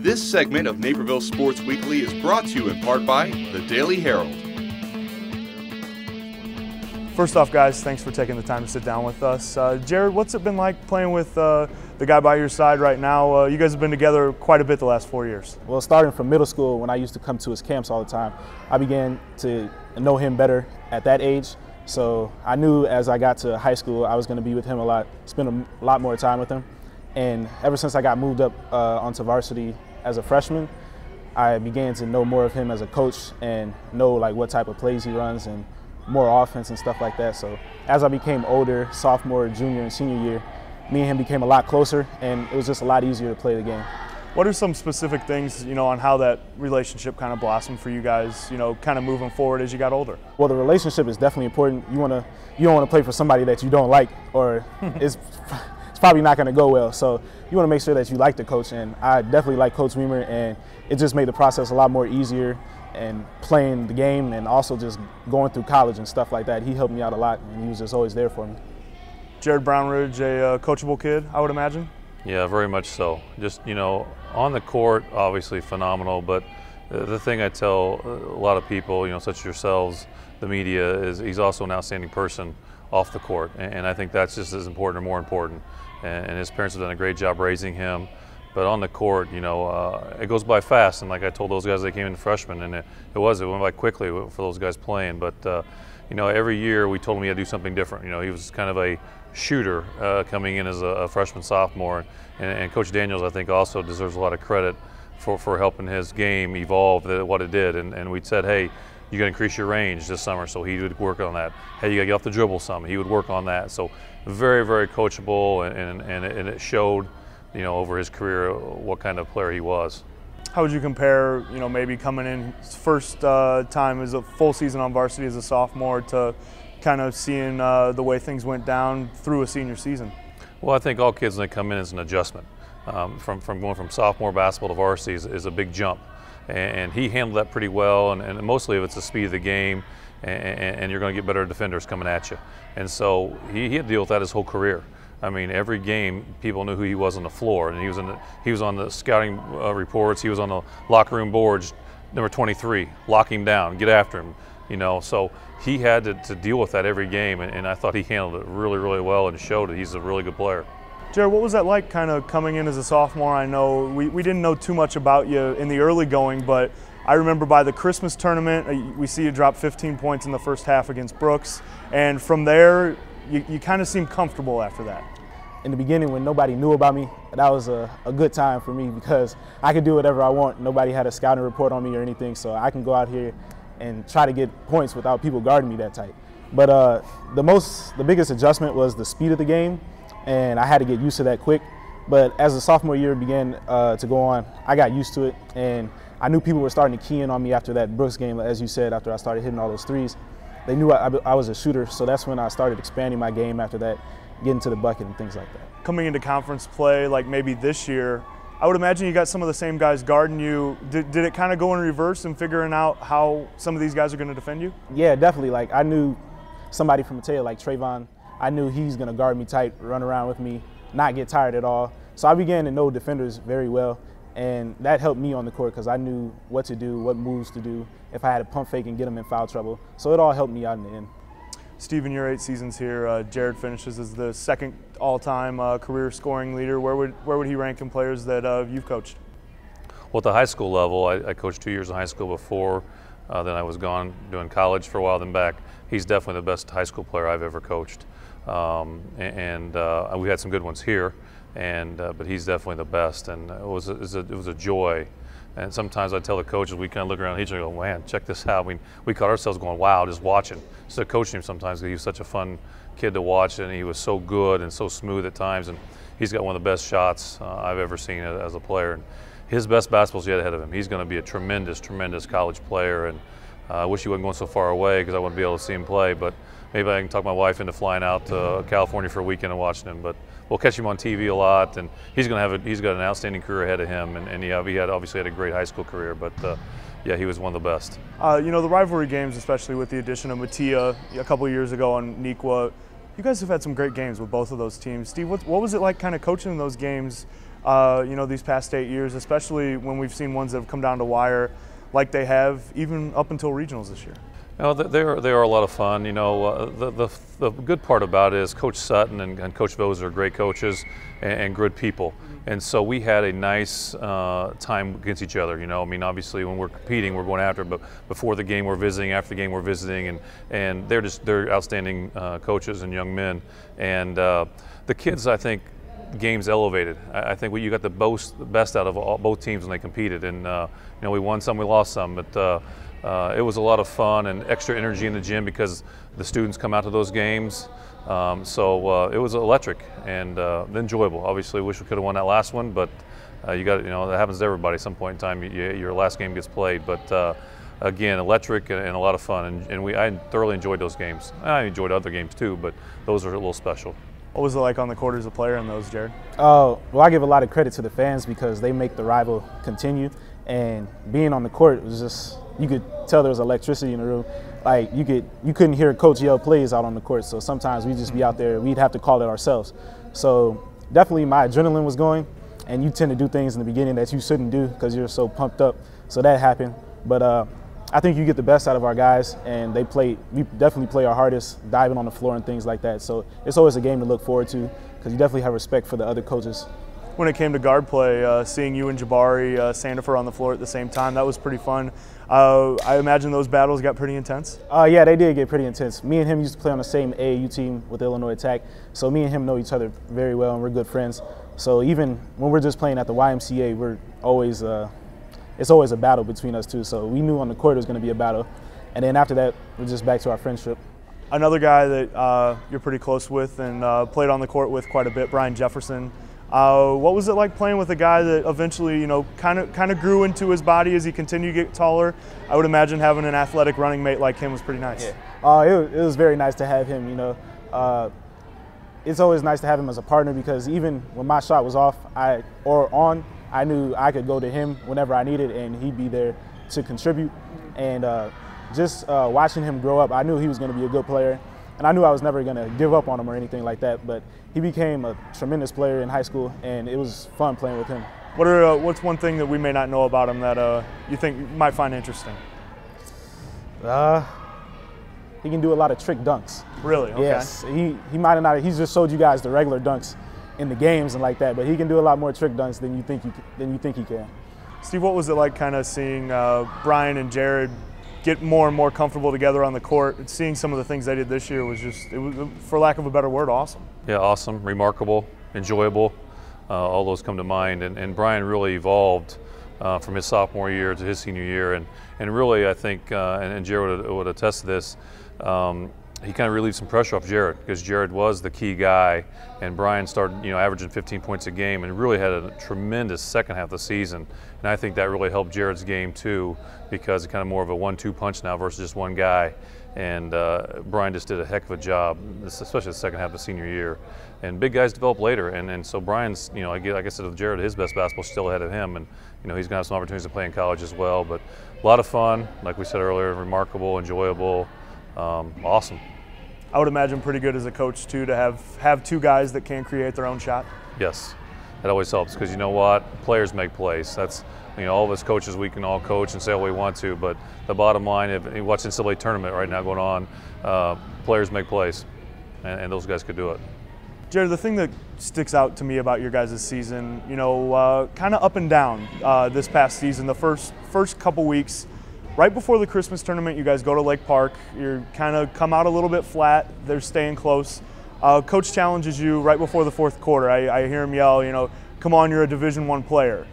This segment of Naperville Sports Weekly is brought to you in part by the Daily Herald. First off, guys, thanks for taking the time to sit down with us. Jared, what's it been like playing with the guy by your side right now? You guys have been together quite a bit the last 4 years. Well, starting from middle school, when I used to come to his camps all the time, I began to know him better at that age. So I knew as I got to high school, I was going to be with him a lot, spend a lot more time with him. And ever since I got moved up onto varsity as a freshman, I began to know more of him as a coach and know like what type of plays he runs and more offense and stuff like that. So as I became older, sophomore, junior, and senior year, me and him became a lot closer, and it was just a lot easier to play the game. What are some specific things, on how that relationship kind of blossomed for you guys, kind of moving forward as you got older? Well, the relationship is definitely important. You don't want to play for somebody that you don't like, or it's probably not going to go well. So you want to make sure that you like the coach, and I definitely like Coach Weemer, and it just made the process a lot more easier and playing the game and also just going through college and stuff like that. He helped me out a lot, and he was just always there for me. Jared Brownridge, a coachable kid, I would imagine? Yeah, very much so. Just, on the court, obviously phenomenal, but the thing I tell a lot of people, such as yourselves, the media, is he's also an outstanding person off the court, and I think that's just as important or more important. And his parents have done a great job raising him. But on the court, it goes by fast. And like I told those guys, they came in freshmen, and it went by quickly for those guys playing. But, every year we told him he had to do something different. He was kind of a shooter coming in as a freshman, sophomore. And Coach Daniels, I think, also deserves a lot of credit for helping his game evolve what it did. And we said, hey, you got to increase your range this summer, so he would work on that. Hey, you got to get off the dribble some. He would work on that. So very, very coachable, and it showed, over his career, what kind of player he was. How would you compare, maybe coming in first time as a full season on varsity as a sophomore to kind of seeing the way things went down through a senior season? Well, I think all kids when they come in is an adjustment. From going from sophomore basketball to varsity is a big jump. And he handled that pretty well, and mostly if it's the speed of the game, and you're going to get better defenders coming at you. And so he had to deal with that his whole career. I mean, every game, people knew who he was on the floor, and he was on the scouting reports. He was on the locker room boards, number 23, lock him down, get after him. So he had to deal with that every game, and I thought he handled it really, really well and showed that he's a really good player. Jared, what was that like kind of coming in as a sophomore? I know we didn't know too much about you in the early going, but I remember by the Christmas tournament, we see you drop 15 points in the first half against Brooks, and from there, you kind of seemed comfortable after that. In the beginning, when nobody knew about me, that was a good time for me because I could do whatever I want. Nobody had a scouting report on me or anything, so I can go out here and try to get points without people guarding me that tight. But the biggest adjustment was the speed of the game, and I had to get used to that quick. But as the sophomore year began to go on, I got used to it, and I knew people were starting to key in on me after that Brooks game, as you said, after I started hitting all those threes. They knew I was a shooter, so that's when I started expanding my game after that, getting to the bucket and things like that. Coming into conference play, like maybe this year, I would imagine you got some of the same guys guarding you. Did it kind of go in reverse in figuring out how some of these guys are going to defend you? Yeah, definitely. Like I knew somebody from Mateo, like Trayvon, I knew he's going to guard me tight, run around with me, not get tired at all. So I began to know defenders very well, and that helped me on the court because I knew what to do, what moves to do, if I had to pump fake and get them in foul trouble. So it all helped me out in the end. Steve, in your 8 seasons here, Jared finishes as the second all-time career scoring leader. Where would he rank in players that you've coached? Well, at the high school level, I coached 2 years in high school before. Then I was gone doing college for a while, then back. He's definitely the best high school player I've ever coached. We had some good ones here, but he's definitely the best. And it was a joy. And sometimes I tell the coaches, we kind of look around each other and go, man, check this out. I mean, we caught ourselves going, wow, just watching. So coaching him sometimes because he was such a fun kid to watch, and he was so good and so smooth at times. And he's got one of the best shots I've ever seen as a player. And his best basketball's yet ahead of him. He's going to be a tremendous, tremendous college player. And I wish he wasn't going so far away because I wouldn't be able to see him play. But maybe I can talk my wife into flying out to California for a weekend and watching him. But we'll catch him on TV a lot, and he's got an outstanding career ahead of him. And he obviously had a great high school career, but yeah, he was one of the best. The rivalry games, especially with the addition of Mattia a couple of years ago on Nequa, you guys have had some great games with both of those teams. Steve, what was it like kind of coaching in those games these past 8 years, especially when we've seen ones that have come down to wire like they have even up until regionals this year? They are a lot of fun. The good part about it is Coach Sutton and Coach Vose are great coaches and good people. And so we had a nice time against each other. Obviously when we're competing, we're going after it, but before the game we're visiting, after the game we're visiting, and they're outstanding coaches and young men. And the kids, I think, games elevated. I think you got the best out of both teams when they competed, and we won some, we lost some, but it was a lot of fun and extra energy in the gym because the students come out to those games. So it was electric and enjoyable. Obviously, wish we could have won that last one, but that happens to everybody. At some point in time, your last game gets played. But again, electric and a lot of fun, and I thoroughly enjoyed those games. I enjoyed other games too, but those are a little special. What was it like on the court as a player in those, Jared? Well, I give a lot of credit to the fans because they make the rival continue. And being on the court, it was just, you could tell there was electricity in the room. Like you couldn't hear Coach yell plays out on the court. So sometimes we'd just be out there, we'd have to call it ourselves. So definitely my adrenaline was going, and you tend to do things in the beginning that you shouldn't do because you're so pumped up. So that happened. But I think you get the best out of our guys, and we definitely play our hardest, diving on the floor and things like that. So it's always a game to look forward to because you definitely have respect for the other coaches. When it came to guard play, seeing you and Jabari Sandifer on the floor at the same time, that was pretty fun. I imagine those battles got pretty intense? Yeah, they did get pretty intense. Me and him used to play on the same AAU team with Illinois Attack, so me and him know each other very well, and we're good friends. So even when we're just playing at the YMCA, we're always it's always a battle between us two. So we knew on the court it was going to be a battle, and then after that, we're just back to our friendship. Another guy that you're pretty close with and played on the court with quite a bit, Brian Jefferson. What was it like playing with a guy that eventually, kind of grew into his body as he continued to get taller? I would imagine having an athletic running mate like him was pretty nice. Yeah. It was very nice to have him. It's always nice to have him as a partner because even when my shot was off I knew I could go to him whenever I needed, and he'd be there to contribute. And just watching him grow up, I knew he was going to be a good player. And I knew I was never going to give up on him or anything like that, but he became a tremendous player in high school, and it was fun playing with him. What's one thing that we may not know about him that you think you might find interesting? He can do a lot of trick dunks. Really? Okay. Yes. He might have not. He's just showed you guys the regular dunks in the games and like that, but he can do a lot more trick dunks than you think he can. Steve, what was it like kind of seeing Brian and Jared get more and more comfortable together on the court? And seeing some of the things they did this year was for lack of a better word, awesome. Yeah, awesome, remarkable, enjoyable. All those come to mind. And Brian really evolved from his sophomore year to his senior year. And really, I think, and Jared would attest to this, he kind of relieved some pressure off Jared because Jared was the key guy, and Brian started, averaging 15 points a game and really had a tremendous second half of the season. And I think that really helped Jared's game too because it's kind of more of a 1-2 punch now versus just one guy. And Brian just did a heck of a job, especially the second half of the senior year. And big guys develop later, and so Brian's, like I said, with Jared, his best basketball still ahead of him, and he's going to have some opportunities to play in college as well. But a lot of fun, like we said earlier, remarkable, enjoyable, awesome. I would imagine pretty good as a coach too to have two guys that can create their own shot. Yes, that always helps because you know what, players make plays. That's all of us coaches, we can all coach and say what we want to, but the bottom line, if you watch the NCAA tournament right now going on, players make plays, and those guys could do it. Jared, the thing that sticks out to me about your guys' season, kind of up and down this past season, the first couple weeks. Right before the Christmas tournament, you guys go to Lake Park. You kind of come out a little bit flat. They're staying close. Coach challenges you right before the fourth quarter. I hear him yell, come on, you're a Division I player.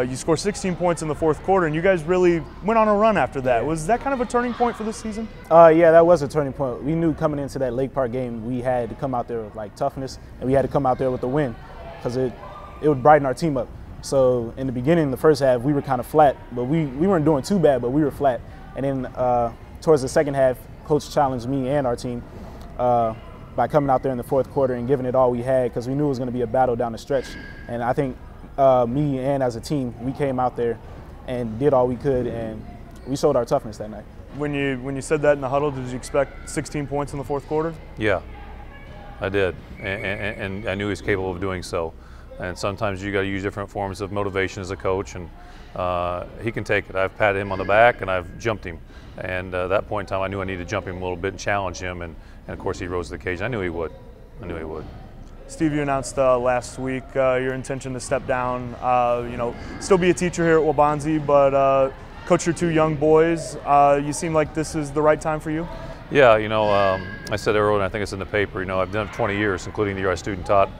You score 16 points in the fourth quarter, and you guys really went on a run after that. Was that kind of a turning point for this season? Yeah, that was a turning point. We knew coming into that Lake Park game, we had to come out there with toughness, and we had to come out there with a win because it would brighten our team up. So in the beginning, the first half, we were kind of flat, but we weren't doing too bad, but we were flat. And then towards the second half, Coach challenged me and our team by coming out there in the fourth quarter and giving it all we had because we knew it was going to be a battle down the stretch. And I think me and as a team, we came out there and did all we could, and we showed our toughness that night. When you said that in the huddle, did you expect 16 points in the fourth quarter? Yeah, I did, and I knew he was capable of doing so. And sometimes you got to use different forms of motivation as a coach, and he can take it. I've patted him on the back and I've jumped him. And at that point in time, I knew I needed to jump him a little bit and challenge him. And of course, he rose to the occasion. I knew he would. I knew he would. Steve, you announced last week your intention to step down, still be a teacher here at Waubonsie, but coach your two young boys. You seem like this is the right time for you? Yeah, I said earlier, and I think it's in the paper, I've done it 20 years, including the year I student taught,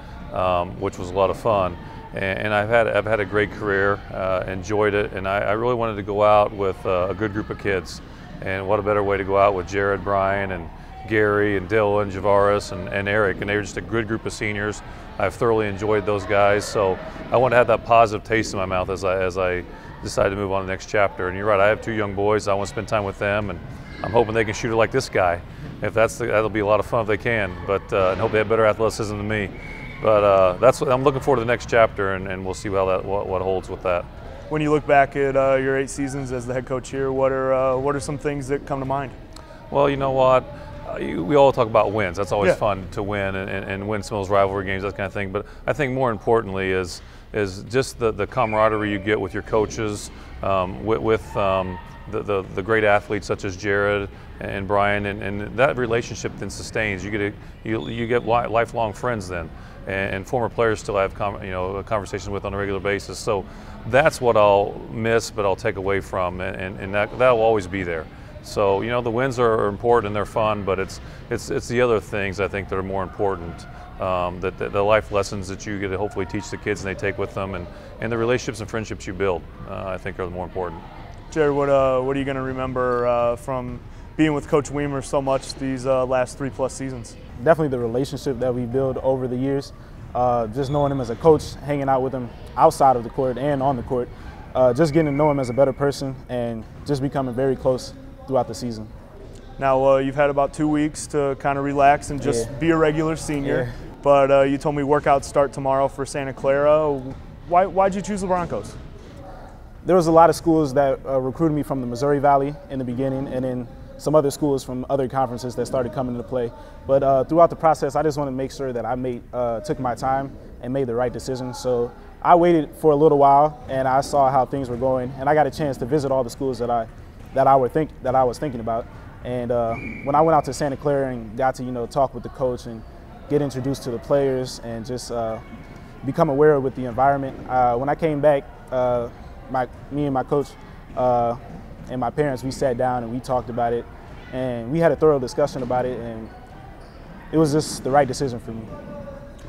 which was a lot of fun. And I've had a great career, enjoyed it, and I really wanted to go out with a good group of kids. And what a better way to go out with Jared, Brian, and Gary, and Dylan, Javaris, and Eric, and they were just a good group of seniors. I've thoroughly enjoyed those guys, so I want to have that positive taste in my mouth as I decide to move on to the next chapter. And you're right, I have two young boys. I want to spend time with them, and I'm hoping they can shoot it like this guy. If that'll be a lot of fun if they can. But and hope they have better athleticism than me. But that's what I'm looking forward to the next chapter, and we'll see what holds with that. When you look back at your 8 seasons as the head coach here, what are some things that come to mind? Well, you know what? We all talk about wins. That's always fun to win and win some of those rivalry games, that kind of thing. But I think more importantly is just the camaraderie you get with your coaches, with the great athletes such as Jared and Brian, and that relationship then sustains. You get lifelong friends then, and former players still have conversations with on a regular basis. So that's what I'll miss, but I'll take away from, and that'll always be there. So the wins are important and they're fun, but it's the other things I think that are more important. That the life lessons that you get to hopefully teach the kids and they take with them, and the relationships and friendships you build, I think are the more important. Jared, what are you going to remember from being with Coach Weemer so much these last 3+ seasons? Definitely the relationship that we build over the years. Just knowing him as a coach, hanging out with him outside of the court and on the court, just getting to know him as a better person, and just becoming very close throughout the season. Now you've had about 2 weeks to kind of relax and just be a regular senior, but you told me workouts start tomorrow for Santa Clara. Why'd you choose the Broncos? There was a lot of schools that recruited me from the Missouri Valley in the beginning, and then some other schools from other conferences that started coming into play. But throughout the process, I just wanted to make sure that I took my time and made the right decision. So I waited for a little while, and I saw how things were going, and I got a chance to visit all the schools that I was thinking about. And when I went out to Santa Clara and got to talk with the coach and get introduced to the players and just become aware with the environment, when I came back, me and my coach and my parents, we sat down and we talked about it, and we had a thorough discussion about it, and it was just the right decision for me.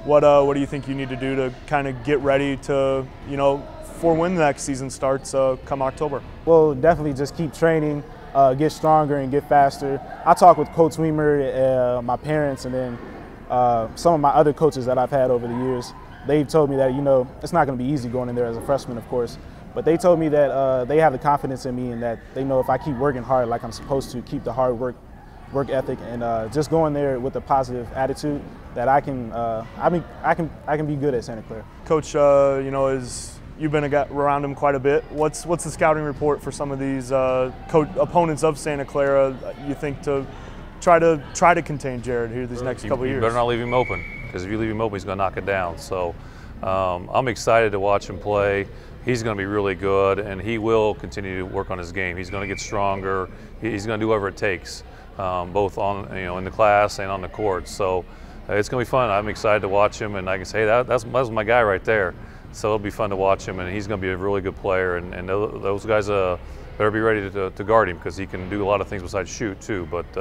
What do you think you need to do to kind of get ready to for when the next season starts come October? Well, definitely just keep training, get stronger and get faster. I talked with Coach Weemer, my parents, and then some of my other coaches that I've had over the years. They've told me that it's not going to be easy going in there as a freshman, of course, but they told me that they have the confidence in me, and that they know if I keep working hard like I'm supposed to, keep the hard work ethic, and just going there with a positive attitude, that I can be good at Santa Clara. Coach, you've been around him quite a bit. What's the scouting report for some of these opponents of Santa Clara? You think to try to contain Jared here these next couple of years? You better not leave him open, because if you leave him open, he's going to knock it down. So I'm excited to watch him play. He's going to be really good, and he will continue to work on his game. He's going to get stronger. He's going to do whatever it takes, both on in the class and on the court. So it's going to be fun. I'm excited to watch him, and I can say that's my guy right there. So it'll be fun to watch him, and he's going to be a really good player. And those guys better be ready to guard him, because he can do a lot of things besides shoot too. But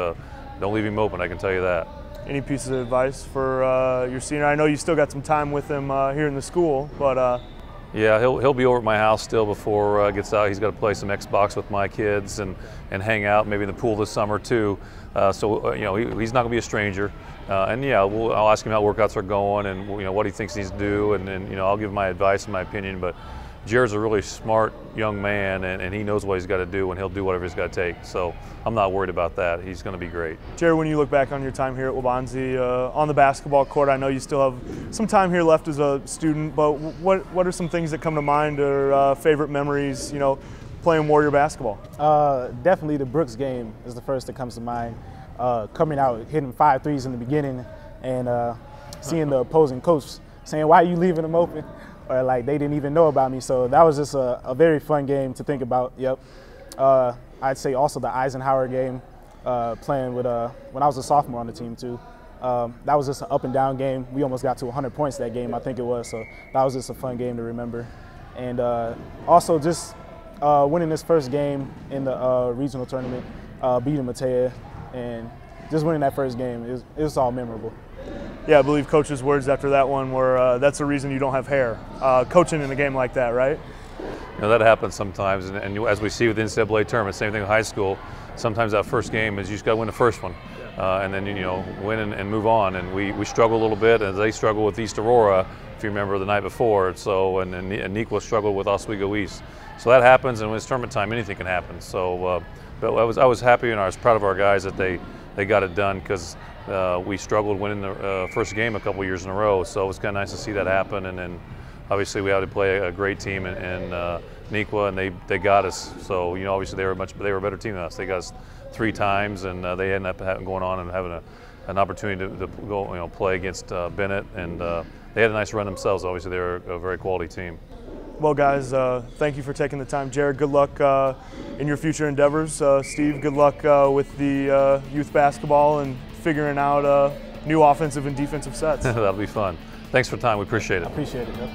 don't leave him open, I can tell you that. Any pieces of advice for your senior? I know you still got some time with him here in the school, but yeah, he'll be over at my house still before gets out. He's got to play some Xbox with my kids and hang out, maybe in the pool this summer too. So he's not going to be a stranger. And yeah, I'll ask him how workouts are going, and what he thinks he needs to do, and I'll give him my advice and my opinion. But Jared's a really smart young man, and he knows what he's got to do, and he'll do whatever he's got to take. So I'm not worried about that. He's going to be great. Jared, when you look back on your time here at Waubonsie, on the basketball court, I know you still have some time here left as a student, but what are some things that come to mind, or favorite memories, playing Warrior basketball? Definitely the Brooks game is the first that comes to mind. Coming out, hitting 5 threes in the beginning, and seeing the opposing coach saying, "Why are you leaving them open?" Or like they didn't even know about me. So that was just a very fun game to think about. Yep. I'd say also the Eisenhower game, playing with when I was a sophomore on the team too. That was just an up and down game. We almost got to 100 points that game, I think it was. So that was just a fun game to remember. And also just winning this first game in the regional tournament, beating Matea, and just winning that first game, it was all memorable. Yeah, I believe Coach's words after that one were, that's the reason you don't have hair. Coaching in a game like that, right? You know, that happens sometimes, and as we see with the NCAA tournament, same thing with high school. Sometimes that first game is you just got to win the first one, and then win and move on. And we struggle a little bit, as they struggle with East Aurora, if you remember the night before. So and Nequa struggled with Oswego East. So that happens, and when it's tournament time, anything can happen. So, but I was happy and I was proud of our guys that they got it done, because we struggled winning the first game a couple years in a row. So it was kind of nice to see that happen, and then obviously we had to play a great team in Nequa, and they got us. So obviously they were a better team than us. They got us 3 times, and they ended up going on and having an opportunity to go play against Bennett, and they had a nice run themselves. Obviously they're a very quality team. Well, guys, thank you for taking the time. Jared, good luck in your future endeavors. Steve, good luck with the youth basketball and figuring out new offensive and defensive sets. That'll be fun. Thanks for the time. We appreciate it. I appreciate it. Yep.